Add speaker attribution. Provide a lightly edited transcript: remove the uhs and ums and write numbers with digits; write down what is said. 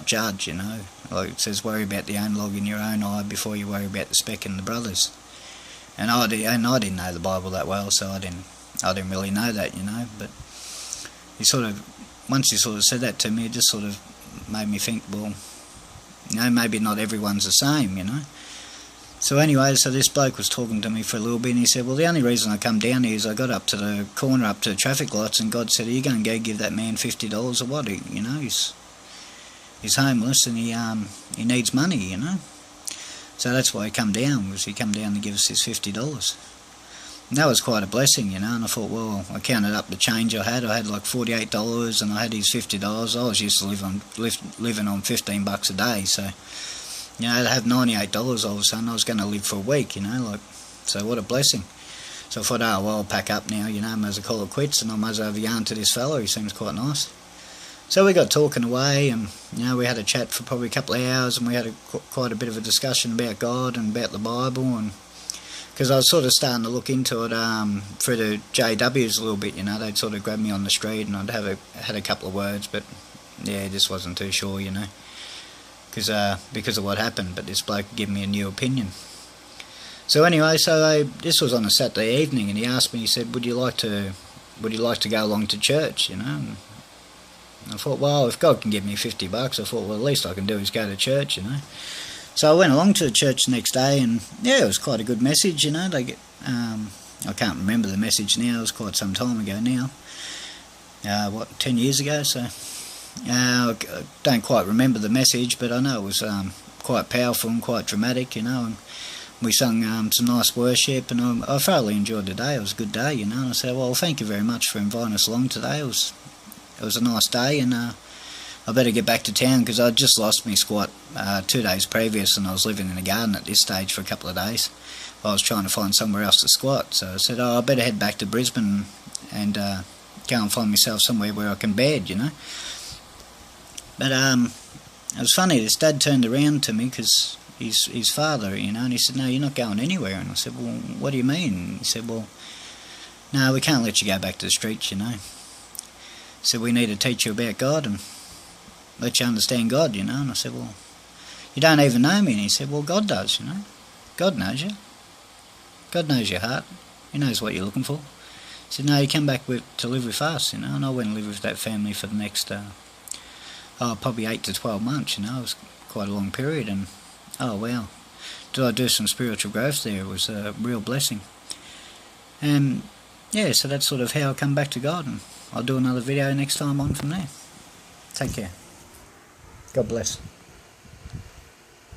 Speaker 1: judge, you know. Like it says, worry about the own log in your own eye before you worry about the speck in the brother's. And I didn't know the Bible that well, so I didn't really know that, you know. But once he sort of said that to me, it just sort of made me think, well, you know, maybe not everyone's the same, you know. So anyway, so this bloke was talking to me for a little bit, and he said, well, the only reason I come down here is I got up to the corner, up to the traffic lights, and God said, are you going to go give that man $50 or what? You know, he's homeless and he needs money, you know. So that's why he come down, was he come down to give us his $50. And that was quite a blessing, you know, and I thought, well, I counted up the change I had like $48 and I had his $50. I was used to living on $15 a day, so, you know, to have $98 all of a sudden, I was going to live for a week, you know, like, so what a blessing. So I thought, oh, well, I'll pack up now, you know, I might as well call it quits, and I might as well have a yarn to this fella, he seems quite nice. So we got talking away, and, you know, we had a chat for probably a couple of hours, and we had quite a bit of a discussion about God and about the Bible, and because I was sort of starting to look into it through the JWs a little bit, you know, they'd sort of grab me on the street, and I'd had a couple of words, but yeah, just wasn't too sure, you know, because of what happened. But this bloke gave me a new opinion. So anyway, this was on a Saturday evening, and he asked me, he said, would you like to go along to church, you know? And I thought, well, if God can give me $50, I thought, well, the least I can do is go to church, you know. So I went along to the church the next day, and yeah, it was quite a good message, you know. I can't remember the message now, it was quite some time ago now. 10 years ago, so I don't quite remember the message, but I know it was quite powerful and quite dramatic, you know. And we sung some nice worship, and I thoroughly enjoyed the day. It was a good day, you know. And I said, well, thank you very much for inviting us along today. It was a nice day, and I better get back to town because I'd just lost my squat 2 days previous, and I was living in a garden at this stage for a couple of days. I was trying to find somewhere else to squat, so I said, oh, I better head back to Brisbane and go and find myself somewhere where I can bed, you know. But it was funny, this dad turned around to me because his father, you know, and he said, no, you're not going anywhere. And I said, well, what do you mean? And he said, well, no, we can't let you go back to the streets, you know. He said, we need to teach you about God and let you understand God, you know. And I said, well, you don't even know me. And he said, well, God does, you know. God knows you. God knows your heart. He knows what you're looking for. He said, no, you come back to live with us, you know. And I went and lived with that family for the next, probably 8 to 12 months, you know. It was quite a long period. And, oh, wow. Did I do some spiritual growth there? It was a real blessing. And, yeah, so that's sort of how I come back to God. And I'll do another video next time on from there. Take care. God bless.